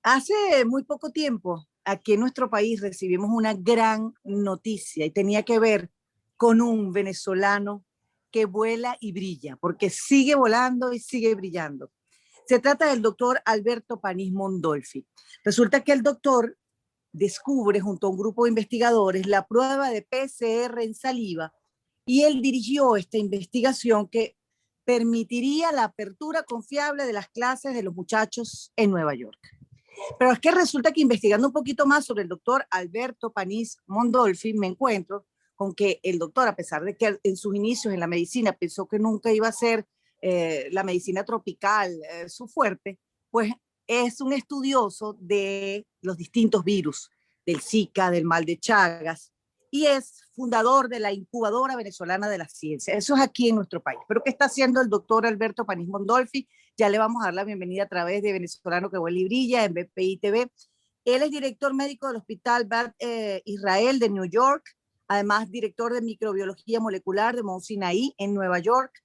Hace muy poco tiempo, aquí en nuestro país recibimos una gran noticia y tenía que ver con un venezolano que vuela y brilla, porque sigue volando y sigue brillando. Se trata del doctor Alberto Panís Mondolfi. Resulta que el doctor descubre junto a un grupo de investigadores la prueba de PCR en saliva y él dirigió esta investigación que permitiría la apertura confiable de las clases de los muchachos en Nueva York. Pero es que resulta que investigando un poquito más sobre el doctor Alberto Panís Mondolfi, me encuentro con que el doctor, a pesar de que en sus inicios en la medicina pensó que nunca iba a ser la medicina tropical su fuerte, pues es un estudioso de los distintos virus, del Zika, del mal de Chagas, y es fundador de la incubadora venezolana de la ciencia. Eso es aquí en nuestro país. ¿Pero qué está haciendo el doctor Alberto Panís Mondolfi? Ya le vamos a dar la bienvenida a través de Venezolano que vuela y brilla en BPI TV. Él es director médico del Hospital Beth Israel de New York, además director de microbiología molecular de Mount Sinai en Nueva York,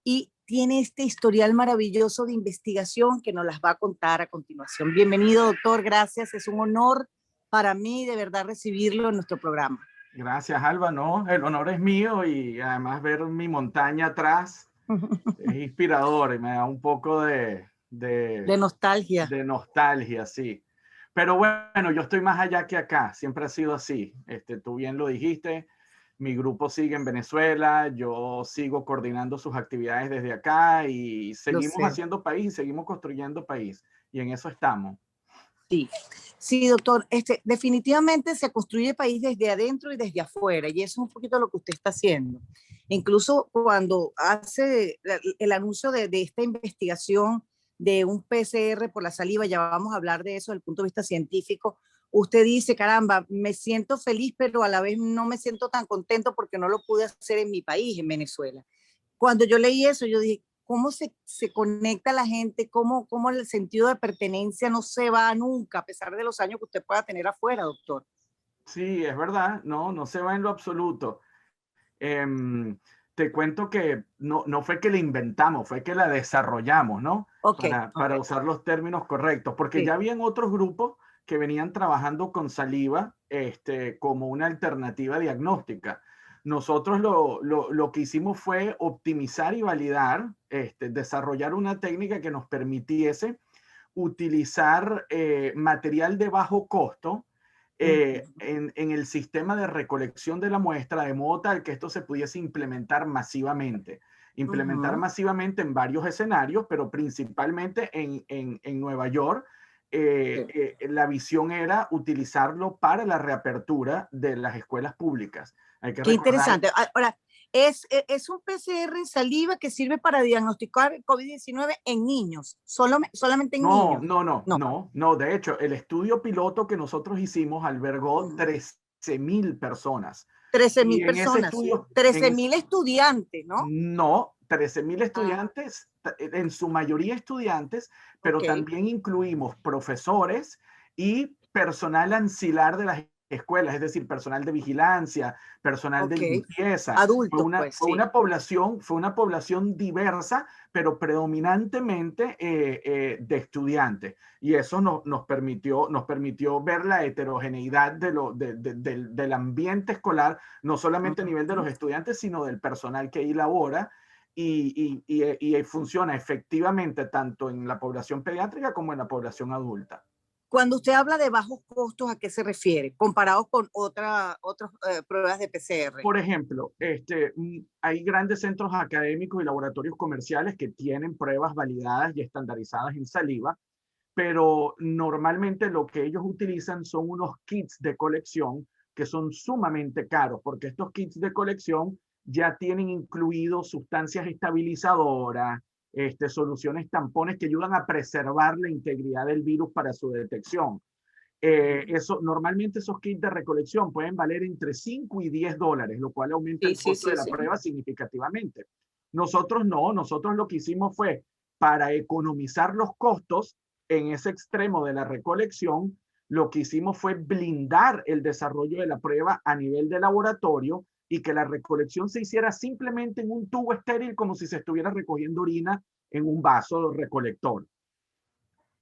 y tiene este historial maravilloso de investigación que nos las va a contar a continuación. Bienvenido, doctor, gracias. Es un honor para mí de verdad recibirlo en nuestro programa. Gracias, Alba. No, el honor es mío y además ver mi montaña atrás es inspirador y me da un poco de nostalgia. De nostalgia, sí. Pero bueno, yo estoy más allá que acá. Siempre ha sido así. Tú bien lo dijiste. Mi grupo sigue en Venezuela. Yo sigo coordinando sus actividades desde acá y seguimos haciendo país y seguimos construyendo país. Y en eso estamos. Sí, sí, doctor. Definitivamente se construye país desde adentro y desde afuera, y eso es un poquito lo que usted está haciendo. Incluso cuando hace el anuncio de esta investigación de un PCR por la saliva, ya vamos a hablar de eso desde el punto de vista científico, usted dice, caramba, me siento feliz, pero a la vez no me siento tan contento porque no lo pude hacer en mi país, en Venezuela. Cuando yo leí eso, yo dije, ¿cómo se conecta la gente? ¿Cómo el sentido de pertenencia no se va nunca, a pesar de los años que usted pueda tener afuera, doctor? Sí, es verdad, no se va en lo absoluto. Te cuento que no fue que la inventamos, fue que la desarrollamos, ¿no? Para usar los términos correctos, porque ya habían otros grupos que venían trabajando con saliva como una alternativa diagnóstica. Nosotros lo que hicimos fue optimizar y validar, desarrollar una técnica que nos permitiese utilizar material de bajo costo en el sistema de recolección de la muestra, de modo tal que esto se pudiese implementar masivamente. Masivamente en varios escenarios, pero principalmente en Nueva York. La visión era utilizarlo para la reapertura de las escuelas públicas. Hay que Qué interesante. Ahora, es un PCR en saliva que sirve para diagnosticar COVID-19 en niños, solamente en niños. No. De hecho, el estudio piloto que nosotros hicimos albergó 13,000 personas. 13,000 personas, 13,000 estudiantes, ¿no? No, 13,000 estudiantes, en su mayoría estudiantes, pero también incluimos profesores y personal ancilar de las escuelas, es decir, personal de vigilancia, personal de limpieza. Adultos, fue una población diversa, pero predominantemente de estudiantes. Y eso nos permitió ver la heterogeneidad del ambiente escolar, no solamente a nivel de los estudiantes, sino del personal que ahí labora. Y funciona efectivamente tanto en la población pediátrica como en la población adulta. Cuando usted habla de bajos costos, ¿a qué se refiere? Comparados con otras pruebas de PCR. Por ejemplo, hay grandes centros académicos y laboratorios comerciales que tienen pruebas validadas y estandarizadas en saliva, pero normalmente lo que ellos utilizan son unos kits de colección que son sumamente caros, porque estos kits de colección ya tienen incluidos sustancias estabilizadoras, soluciones tampones que ayudan a preservar la integridad del virus para su detección. Normalmente esos kits de recolección pueden valer entre 5 y 10 dólares, lo cual aumenta el costo de la prueba significativamente. Nosotros lo que hicimos fue, para economizar los costos en ese extremo de la recolección, lo que hicimos fue blindar el desarrollo de la prueba a nivel de laboratorio y que la recolección se hiciera simplemente en un tubo estéril, como si se estuviera recogiendo orina en un vaso recolector.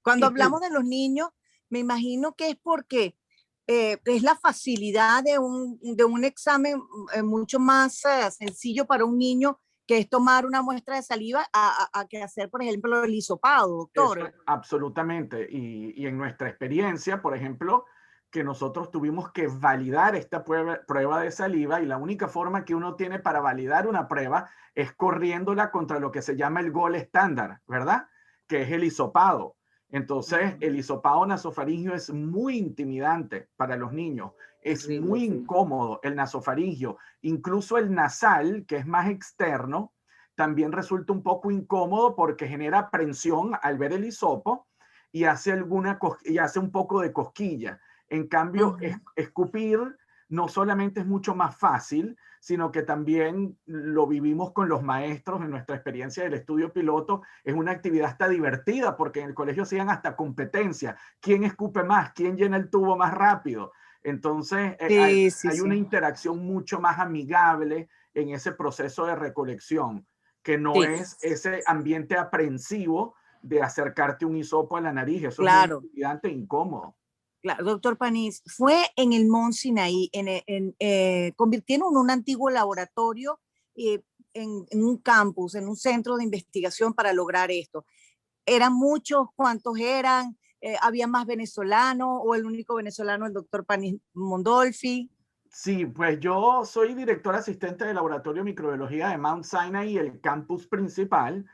Cuando hablamos de los niños, me imagino que es porque es la facilidad de un examen mucho más sencillo para un niño que es tomar una muestra de saliva a que hacer, por ejemplo, el hisopado, Eso doctor. es absolutamente. Y en nuestra experiencia, por ejemplo, que nosotros tuvimos que validar esta prueba de saliva y la única forma que uno tiene para validar una prueba es corriéndola contra lo que se llama el gol estándar, ¿verdad? Que es el hisopado. Entonces, el hisopado nasofaringio es muy intimidante para los niños, es Horrible, muy sí. incómodo el nasofaringio, incluso el nasal, que es más externo, también resulta un poco incómodo porque genera aprensión al ver el hisopo y y hace un poco de cosquilla. En cambio, Ujú. escupir no solamente es mucho más fácil, sino que también lo vivimos con los maestros en nuestra experiencia del estudio piloto. Es una actividad hasta divertida porque en el colegio hacían hasta competencia. ¿Quién escupe más? ¿Quién llena el tubo más rápido? Entonces, Sí, sí, hay una sí. interacción mucho más amigable en ese proceso de recolección, que no Sí, es ese ambiente aprensivo de acercarte un hisopo a la nariz. Eso es muy claro. intimidante e incómodo. Claro, doctor Panís, fue en el Mont Sinaí, convirtieron en un antiguo laboratorio eh, en un campus, en un centro de investigación para lograr esto. ¿Eran muchos? ¿Cuántos eran? ¿Había más venezolanos o el único venezolano, el doctor Panís Mondolfi? Sí, pues yo soy director asistente del Laboratorio de Microbiología de Mount Sinai, el campus principal,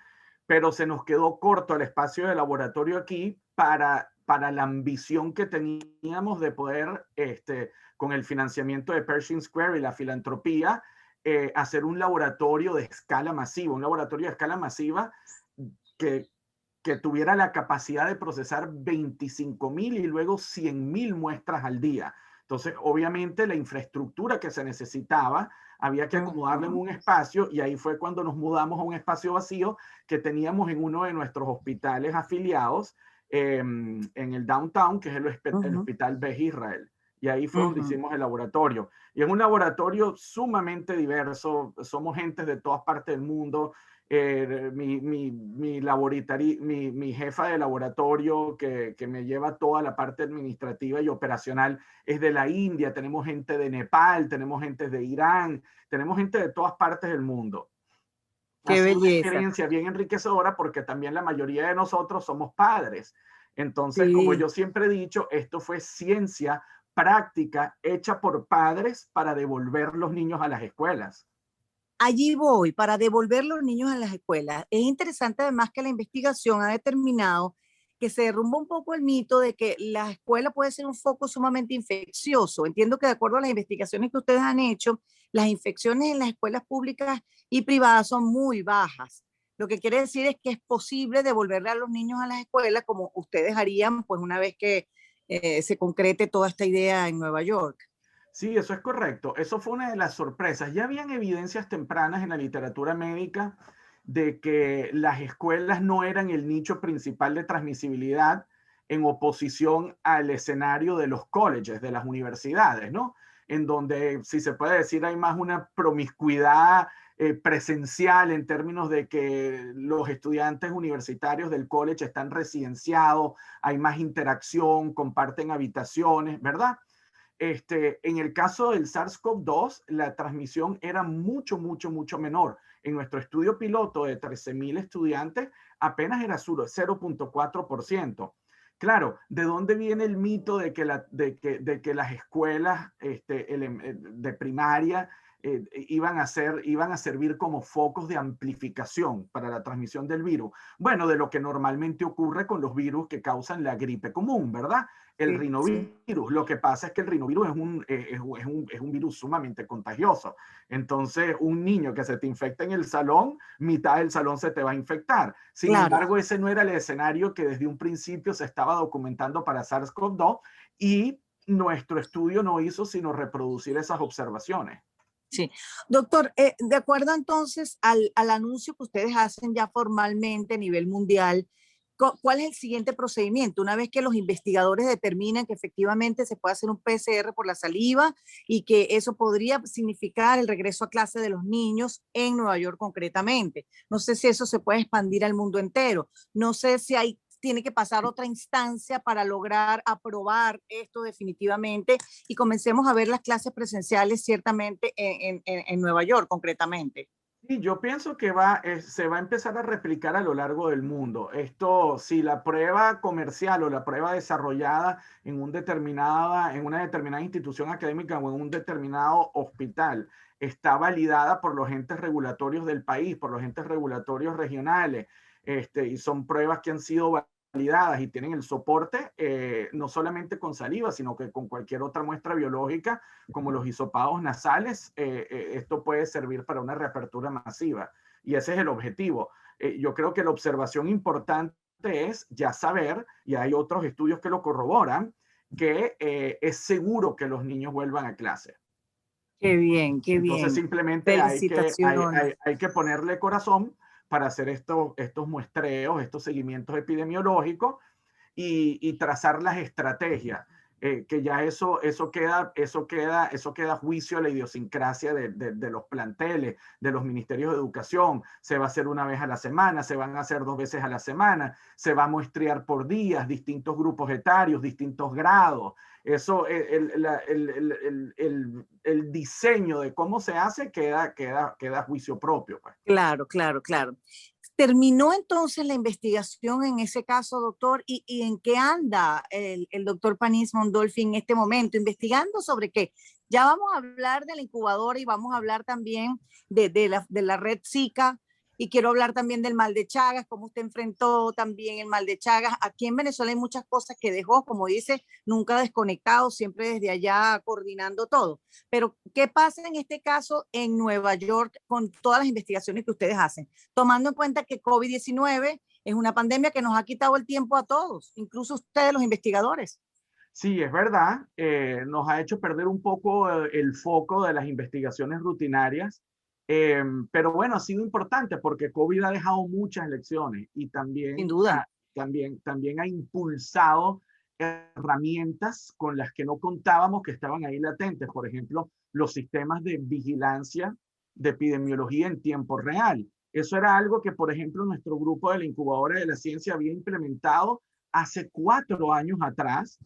pero se nos quedó corto el espacio de laboratorio aquí para la ambición que teníamos de poder, con el financiamiento de Pershing Square y la filantropía, hacer un laboratorio de escala masiva, un laboratorio de escala masiva que, que tuviera la capacidad de procesar 25,000 y luego 100,000 muestras al día. Entonces, obviamente, la infraestructura que se necesitaba había que acomodarla en Ujú, un espacio y ahí fue cuando nos mudamos a un espacio vacío que teníamos en uno de nuestros hospitales afiliados en el downtown, que es el ujú, Hospital Beth Israel. Y ahí fue donde ujú. hicimos el laboratorio. Y es un laboratorio sumamente diverso, somos gente de todas partes del mundo. Mi jefa de laboratorio que me lleva toda la parte administrativa y operacional es de la India, tenemos gente de Nepal, tenemos gente de Irán, tenemos gente de todas partes del mundo. Ha Qué sido una belleza. experiencia bien enriquecedora porque también la mayoría de nosotros somos padres. Entonces, como Sí. yo siempre he dicho, esto fue ciencia práctica hecha por padres para devolver los niños a las escuelas. Allí voy, para devolver los niños a las escuelas. Es interesante además que la investigación ha determinado que se derrumba un poco el mito de que la escuela puede ser un foco sumamente infeccioso. Entiendo que de acuerdo a las investigaciones que ustedes han hecho, las infecciones en las escuelas públicas y privadas son muy bajas. Lo que quiere decir es que es posible devolverle a los niños a las escuelas como ustedes harían pues una vez que se concrete toda esta idea en Nueva York. Sí, eso es correcto. Eso fue una de las sorpresas. Ya habían evidencias tempranas en la literatura médica de que las escuelas no eran el nicho principal de transmisibilidad en oposición al escenario de los colleges, de las universidades, ¿no? En donde, si se puede decir, hay más una promiscuidad presencial en términos de que los estudiantes universitarios del college están residenciados, hay más interacción, comparten habitaciones, ¿verdad? En el caso del SARS-CoV-2, la transmisión era mucho, mucho, mucho menor. En nuestro estudio piloto de 13,000 estudiantes, apenas era 0,4%. Claro, ¿de dónde viene el mito de que las escuelas de primaria iban a servir como focos de amplificación para la transmisión del virus? Bueno, de lo que normalmente ocurre con los virus que causan la gripe común, ¿verdad? El Sí, sí. rinovirus. Lo que pasa es que el rinovirus es un virus sumamente contagioso. Entonces, un niño que se te infecta en el salón, mitad del salón se te va a infectar. Sin Claro. embargo, ese no era el escenario que desde un principio se estaba documentando para SARS-CoV-2 y nuestro estudio no hizo sino reproducir esas observaciones. Sí. Doctor, de acuerdo entonces al anuncio que ustedes hacen ya formalmente a nivel mundial, ¿cuál es el siguiente procedimiento? Una vez que los investigadores determinan que efectivamente se puede hacer un PCR por la saliva y que eso podría significar el regreso a clase de los niños en Nueva York concretamente. No sé si eso se puede expandir al mundo entero. No sé si hay tiene que pasar otra instancia para lograr aprobar esto definitivamente y comencemos a ver las clases presenciales ciertamente en Nueva York, concretamente. Y yo pienso que se va a empezar a replicar a lo largo del mundo. Esto, si la prueba comercial o la prueba desarrollada en una determinada institución académica o en un determinado hospital está validada por los entes regulatorios del país, por los entes regulatorios regionales, y son pruebas que han sido validadas y tienen el soporte, no solamente con saliva, sino que con cualquier otra muestra biológica, como los hisopados nasales, esto puede servir para una reapertura masiva. Y ese es el objetivo. Yo creo que la observación importante es ya saber, y hay otros estudios que lo corroboran, que es seguro que los niños vuelvan a clase. Qué bien, qué Entonces bien. simplemente Felicitaciones. hay que ponerle corazón para hacer estos muestreos, estos seguimientos epidemiológicos y trazar las estrategias, que ya eso queda a juicio a la idiosincrasia de los planteles, de los ministerios de educación. Se va a hacer una vez a la semana, se van a hacer 2 veces a la semana, se va a muestrear por días, distintos grupos etarios, distintos grados. Eso, el diseño de cómo se hace queda a juicio propio, pues. Claro, claro, claro. ¿Terminó entonces la investigación en ese caso, doctor? ¿Y en qué anda el doctor Panis Mondolfi en este momento? ¿Investigando sobre qué? Ya vamos a hablar de la incubadora y vamos a hablar también de la red Zika. Y quiero hablar también del mal de Chagas, cómo usted enfrentó también el mal de Chagas. Aquí en Venezuela hay muchas cosas que dejó, como dice, nunca desconectado, siempre desde allá coordinando todo. Pero, ¿qué pasa en este caso en Nueva York con todas las investigaciones que ustedes hacen? Tomando en cuenta que COVID-19 es una pandemia que nos ha quitado el tiempo a todos, incluso ustedes los investigadores. Sí, es verdad, nos ha hecho perder un poco el foco de las investigaciones rutinarias, pero bueno, ha sido importante porque COVID ha dejado muchas lecciones y Sin duda. también ha impulsado herramientas con las que no contábamos que estaban ahí latentes. Por ejemplo, los sistemas de vigilancia de epidemiología en tiempo real. Eso era algo que, por ejemplo, nuestro grupo de la incubadora de la ciencia había implementado hace 4 años atrás,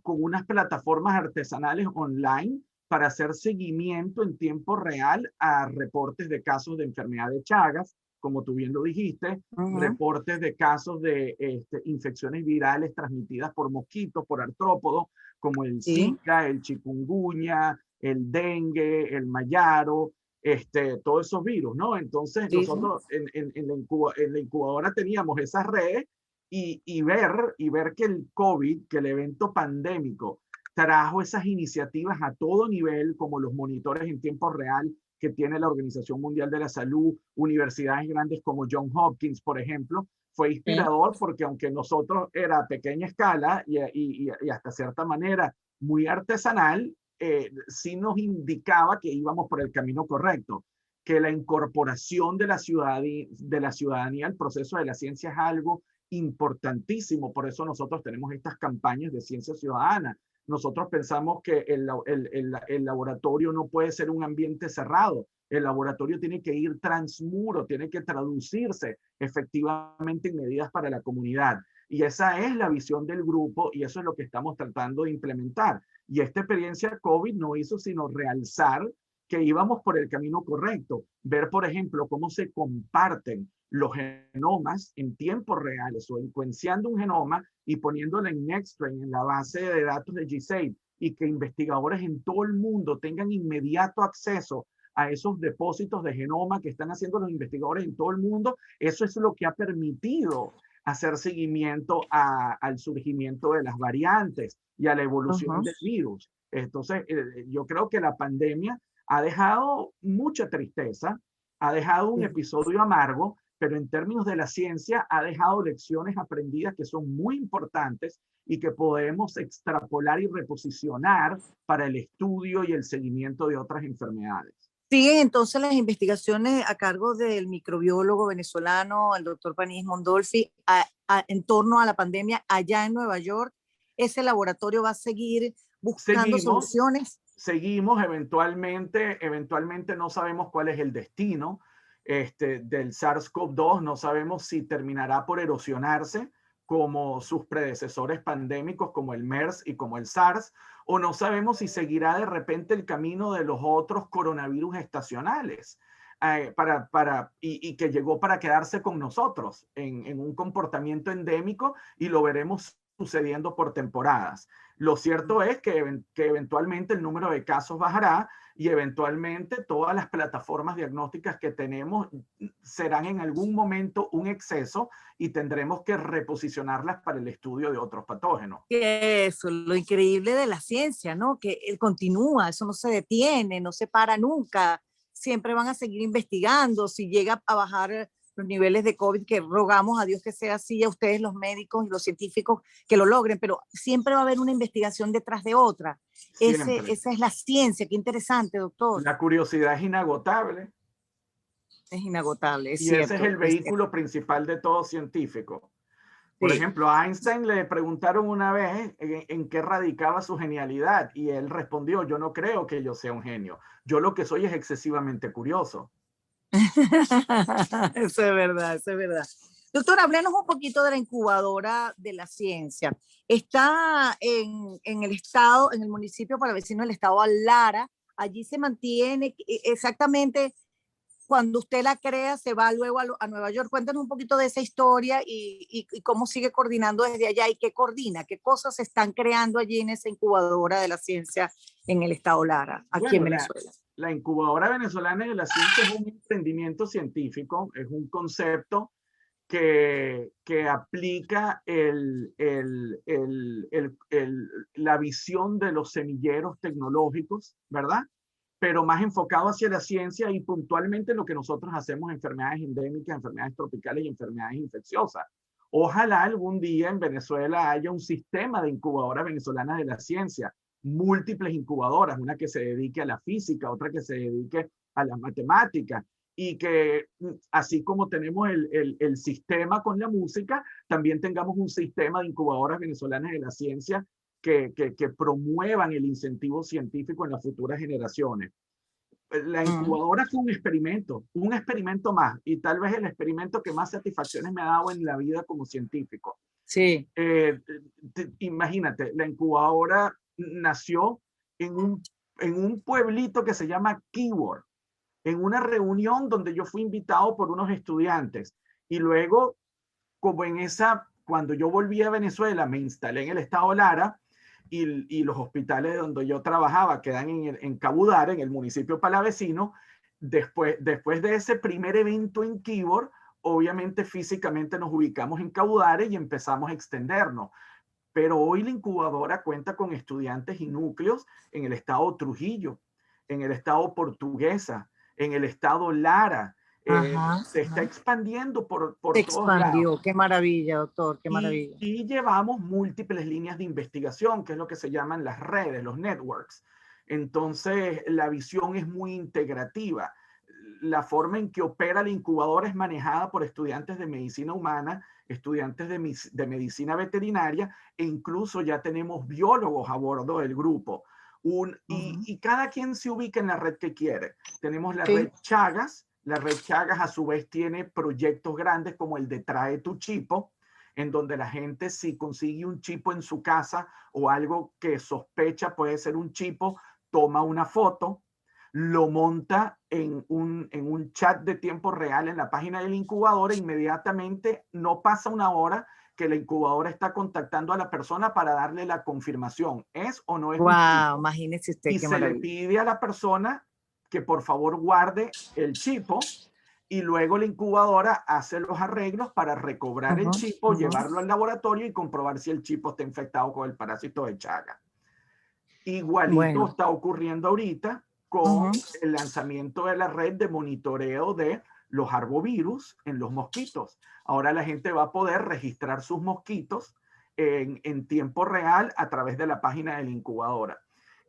con unas plataformas artesanales online para hacer seguimiento en tiempo real a reportes de casos de enfermedad de Chagas, como tú bien lo dijiste, reportes de casos de infecciones virales transmitidas por mosquitos, por artrópodos, como el Sí. Zika, el chikungunya, el dengue, el mayaro, todos esos virus, ¿no? Entonces Sí, sí. nosotros en la incubadora teníamos esas redes y ver que el COVID, que el evento pandémico, trajo esas iniciativas a todo nivel, como los monitores en tiempo real que tiene la Organización Mundial de la Salud, universidades grandes como Johns Hopkins, por ejemplo, fue Sí. inspirador porque aunque nosotros era a pequeña escala y hasta cierta manera muy artesanal, sí nos indicaba que íbamos por el camino correcto, que la incorporación de la ciudadanía al proceso de la ciencia es algo importantísimo. Por eso nosotros tenemos estas campañas de ciencia ciudadana. Nosotros pensamos que el laboratorio no puede ser un ambiente cerrado. El laboratorio tiene que ir transmuro, tiene que traducirse efectivamente en medidas para la comunidad. Y esa es la visión del grupo y eso es lo que estamos tratando de implementar. Y esta experiencia COVID no hizo sino realzar que íbamos por el camino correcto. Ver, por ejemplo, cómo se comparten los genomas en tiempo real, o secuenciando un genoma y poniéndolo en NextStrain, en la base de datos de GSAID, y que investigadores en todo el mundo tengan inmediato acceso a esos depósitos de genoma que están haciendo los investigadores en todo el mundo. Eso es lo que ha permitido hacer seguimiento al surgimiento de las variantes y a la evolución del virus. Entonces, yo creo que la pandemia ha dejado mucha tristeza, ha dejado un episodio amargo, pero en términos de la ciencia ha dejado lecciones aprendidas que son muy importantes y que podemos extrapolar y reposicionar para el estudio y el seguimiento de otras enfermedades. Siguen entonces las investigaciones a cargo del microbiólogo venezolano, el doctor Panis Mondolfi, en torno a la pandemia allá en Nueva York. Ese laboratorio va a seguir buscando Seguimos, soluciones. seguimos, eventualmente no sabemos cuál es el destino del SARS-CoV-2, no sabemos si terminará por erosionarse como sus predecesores pandémicos, como el MERS y como el SARS, o no sabemos si seguirá de repente el camino de los otros coronavirus estacionales, y que llegó para quedarse con nosotros en un comportamiento endémico, y lo veremos sucediendo por temporadas. Lo cierto es que eventualmente el número de casos bajará y eventualmente todas las plataformas diagnósticas que tenemos serán en algún momento un exceso y tendremos que reposicionarlas para el estudio de otros patógenos. Eso, lo increíble de la ciencia, ¿no? Que él continúa, eso no se detiene, no se para nunca. Siempre van a seguir investigando. Si llega a bajar los niveles de COVID, que rogamos a Dios que sea así, a ustedes los médicos y los científicos que lo logren, pero siempre va a haber una investigación detrás de otra. Esa es la ciencia, qué interesante, doctor. La curiosidad es inagotable. Es inagotable, es y cierto. Ese es el vehículo principal de todo científico. Por ejemplo, a Einstein le preguntaron una vez en qué radicaba su genialidad y él respondió: yo no creo que yo sea un genio, yo lo que soy es excesivamente curioso. Eso es verdad, eso es verdad. Doctor, háblanos un poquito de la incubadora de la ciencia. Está en el estado, en el municipio palavecino del estado Lara. Allí se mantiene exactamente. Cuando usted la crea, se va luego a Nueva York. Cuéntanos un poquito de esa historia y cómo sigue coordinando desde allá y qué coordina, qué cosas se están creando allí en esa incubadora de la ciencia en el estado Lara, aquí en Venezuela. La incubadora venezolana de la ciencia es un emprendimiento científico, es un concepto que aplica la visión de los semilleros tecnológicos, ¿verdad? Pero más enfocado hacia la ciencia y puntualmente lo que nosotros hacemos: enfermedades endémicas, enfermedades tropicales y enfermedades infecciosas. Ojalá algún día en Venezuela haya un sistema de incubadora venezolana de la ciencia, múltiples incubadoras, una que se dedique a la física, otra que se dedique a la matemática, y que así como tenemos el sistema con la música, también tengamos un sistema de incubadoras venezolanas de la ciencia que promuevan el incentivo científico en las futuras generaciones. La incubadora fue un experimento más, y tal vez el experimento que más satisfacciones me ha dado en la vida como científico. Sí. Imagínate, la incubadora nació en un pueblito que se llama Keyworth, en una reunión donde yo fui invitado por unos estudiantes, y luego, cuando yo volví a Venezuela, me instalé en el estado Lara, y los hospitales donde yo trabajaba quedan en Cabudare, en el municipio palavecino. Después de ese primer evento en Keyworth, obviamente físicamente nos ubicamos en Cabudare y empezamos a extendernos. Pero hoy la incubadora cuenta con estudiantes y núcleos en el estado Trujillo, en el estado Portuguesa, en el estado Lara. Se está expandiendo por todos lados. Qué maravilla, doctor, qué maravilla. Y llevamos múltiples líneas de investigación, que es lo que se llaman las redes, los networks. Entonces, la visión es muy integrativa. La forma en que opera la incubadora es manejada por estudiantes de medicina humana, estudiantes de medicina veterinaria, e incluso ya tenemos biólogos a bordo del grupo. Y cada quien se ubica en la red que quiere. Tenemos la red Chagas. La red Chagas a su vez tiene proyectos grandes como el de Trae tu Chipo, en donde la gente, si consigue un chipo en su casa o algo que sospecha puede ser un chipo, toma una foto, lo monta en un chat de tiempo real en la página del incubador, e inmediatamente, no pasa una hora, que la incubadora está contactando a la persona para darle la confirmación, ¿es o no es un chipo? Imagínese usted, y qué se maravilla. le pide a la persona que por favor guarde el chipo, y luego la incubadora hace los arreglos para recobrar el chipo, llevarlo al laboratorio y comprobar si el chipo está infectado con el parásito de Chagas. Igualito está ocurriendo ahorita con el lanzamiento de la red de monitoreo de los arbovirus en los mosquitos. Ahora la gente va a poder registrar sus mosquitos en tiempo real a través de la página de la incubadora.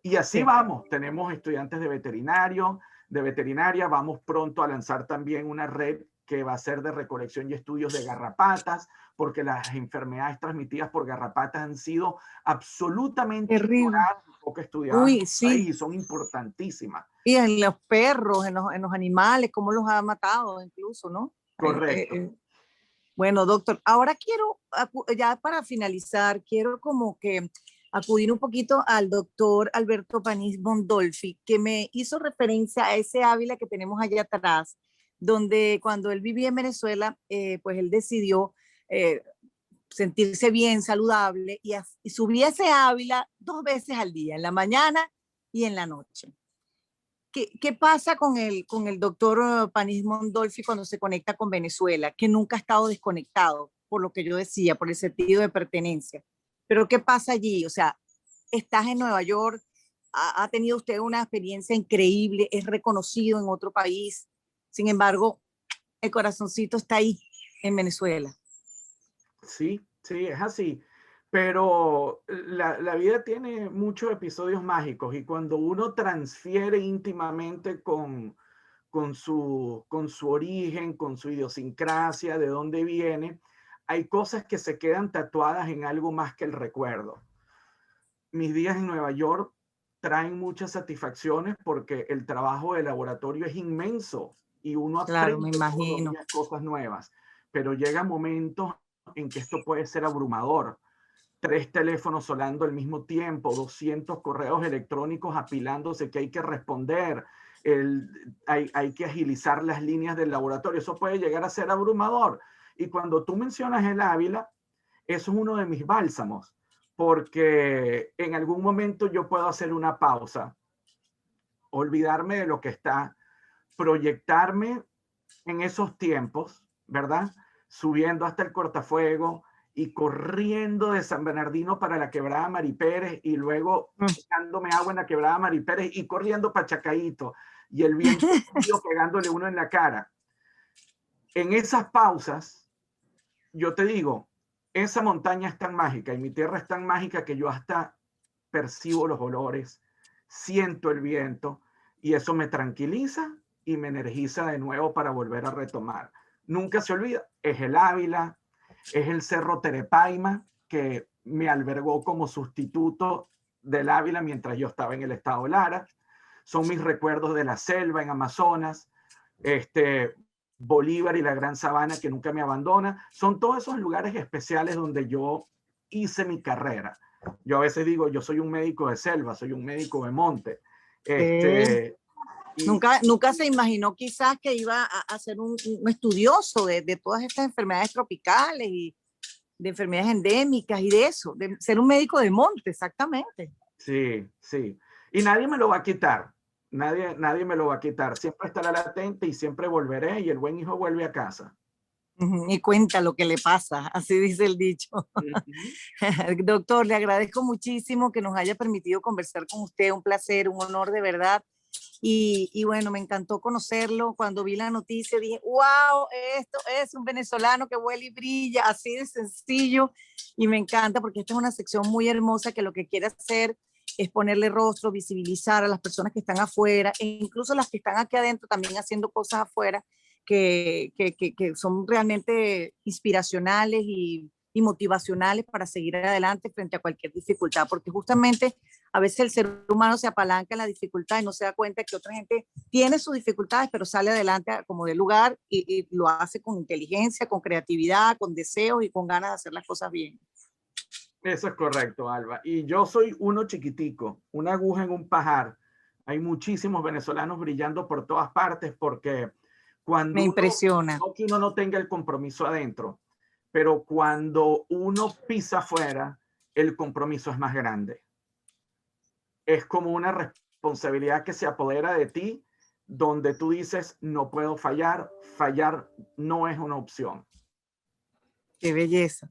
Y así vamos. Tenemos estudiantes de veterinaria. Vamos pronto a lanzar también una red que va a ser de recolección y estudios de garrapatas, porque las enfermedades transmitidas por garrapatas han sido absolutamente ignoradas, poco estudiadas en el país, y son importantísimas. Y en los perros, en los animales, cómo los ha matado incluso, ¿no? Correcto. Bueno, doctor, ahora quiero, ya para finalizar, quiero como que acudir un poquito al doctor Alberto Panís Mondolfi, que me hizo referencia a ese Ávila que tenemos allá atrás, donde cuando él vivía en Venezuela, pues él decidió eh, sentirse bien, saludable, y subía ese Ávila 2 veces al día, en la mañana y en la noche. ¿Qué pasa con el doctor Panis Mondolfi cuando se conecta con Venezuela? Que nunca ha estado desconectado, por lo que yo decía, por el sentido de pertenencia. Pero ¿qué pasa allí? O sea, estás en Nueva York, ha tenido usted una experiencia increíble, es reconocido en otro país, sin embargo, el corazoncito está ahí, en Venezuela. Sí, sí, es así. Pero la vida tiene muchos episodios mágicos y cuando uno transfiere íntimamente con su origen, con su idiosincrasia, de dónde viene, hay cosas que se quedan tatuadas en algo más que el recuerdo. Mis días en Nueva York traen muchas satisfacciones porque el trabajo de laboratorio es inmenso y uno Claro, me aprende todos los imagino. días cosas nuevas, pero llega momentos en que esto puede ser abrumador. 3 teléfonos sonando al mismo tiempo, 200 correos electrónicos apilándose que hay que responder, hay que agilizar las líneas del laboratorio. Eso puede llegar a ser abrumador. Y cuando tú mencionas el Ávila, eso es uno de mis bálsamos, porque en algún momento yo puedo hacer una pausa, olvidarme de lo que está, proyectarme en esos tiempos, ¿verdad? Subiendo hasta el cortafuego y corriendo de San Bernardino para la quebrada Mari Pérez y luego echándome agua en la quebrada Mari Pérez y corriendo para Chacaíto y el viento frío pegándole uno en la cara. En esas pausas, yo te digo, esa montaña es tan mágica y mi tierra es tan mágica que yo hasta percibo los olores, siento el viento y eso me tranquiliza y me energiza de nuevo para volver a retomar. Nunca se olvida, es el Ávila, es el Cerro Terepaima, que me albergó como sustituto del Ávila mientras yo estaba en el estado Lara. Son mis recuerdos de la selva en Amazonas, Bolívar y la Gran Sabana que nunca me abandona. Son todos esos lugares especiales donde yo hice mi carrera. Yo a veces digo, yo soy un médico de selva, soy un médico de monte. Nunca se imaginó quizás que iba a ser un estudioso de todas estas enfermedades tropicales y de enfermedades endémicas y de eso, de ser un médico de monte, exactamente. Sí, sí. Y nadie me lo va a quitar. Nadie me lo va a quitar. Siempre estará latente y siempre volveré y el buen hijo vuelve a casa. Y cuenta lo que le pasa, así dice el dicho. Doctor, le agradezco muchísimo que nos haya permitido conversar con usted, un placer, un honor de verdad. Y bueno, me encantó conocerlo. Cuando vi la noticia dije, wow, esto es un venezolano que vuela y brilla, así de sencillo. Y me encanta porque esta es una sección muy hermosa que lo que quiere hacer es ponerle rostro, visibilizar a las personas que están afuera, e incluso las que están aquí adentro también haciendo cosas afuera que son realmente inspiracionales y motivacionales para seguir adelante frente a cualquier dificultad, porque justamente a veces el ser humano se apalanca en la dificultad y no se da cuenta que otra gente tiene sus dificultades, pero sale adelante como de lugar y lo hace con inteligencia, con creatividad, con deseos y con ganas de hacer las cosas bien. Eso es correcto, Alba. Y yo soy uno chiquitico, una aguja en un pajar. Hay muchísimos venezolanos brillando por todas partes porque Me impresiona. no que uno no tenga el compromiso adentro, pero cuando uno pisa afuera, el compromiso es más grande. Es como una responsabilidad que se apodera de ti, donde tú dices, no puedo fallar, fallar no es una opción. Qué belleza.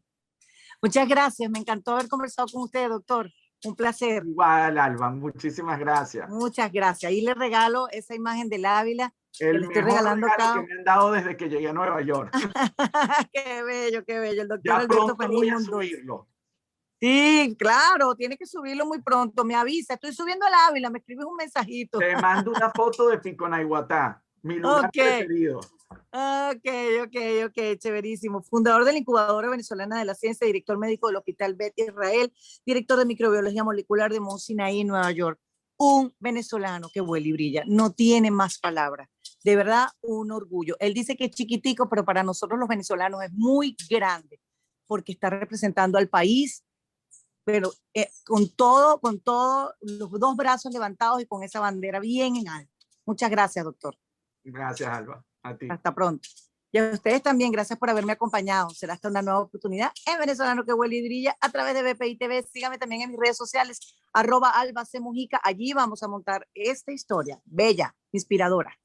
Muchas gracias, me encantó haber conversado con usted, doctor. Un placer. Igual, Alba, muchísimas gracias. Muchas gracias. Ahí le regalo esa imagen del Ávila que El le estoy mejor regalando regalo acá. que me han dado desde que llegué a Nueva York. Qué bello, qué bello. El doctor Ya Alberto pronto Panís voy a Mondolfi. subirlo. Sí, claro, tiene que subirlo muy pronto. Me avisa, estoy subiendo al Ávila, me escribes un mensajito. Te mando una foto de Piconayhuatá, mi lugar Ok, preferido. ok, chéverísimo. Fundador de la Incubadora Venezolana de la Ciencia, director médico del Hospital Beth Israel, director de microbiología molecular de Mount Sinai, Nueva York. Un venezolano que vuela y brilla. No tiene más palabras. De verdad, un orgullo. Él dice que es chiquitico, pero para nosotros los venezolanos es muy grande, porque está representando al país, pero con todo, los dos brazos levantados y con esa bandera bien en alto. Muchas gracias, doctor. Gracias, Alba. A ti. Hasta pronto. Y a ustedes también, gracias por haberme acompañado. Será hasta una nueva oportunidad en Venezolano que huele y brilla a través de BPI TV. Síganme también en mis redes sociales, @AlbaCMujica. Allí vamos a montar esta historia bella, inspiradora.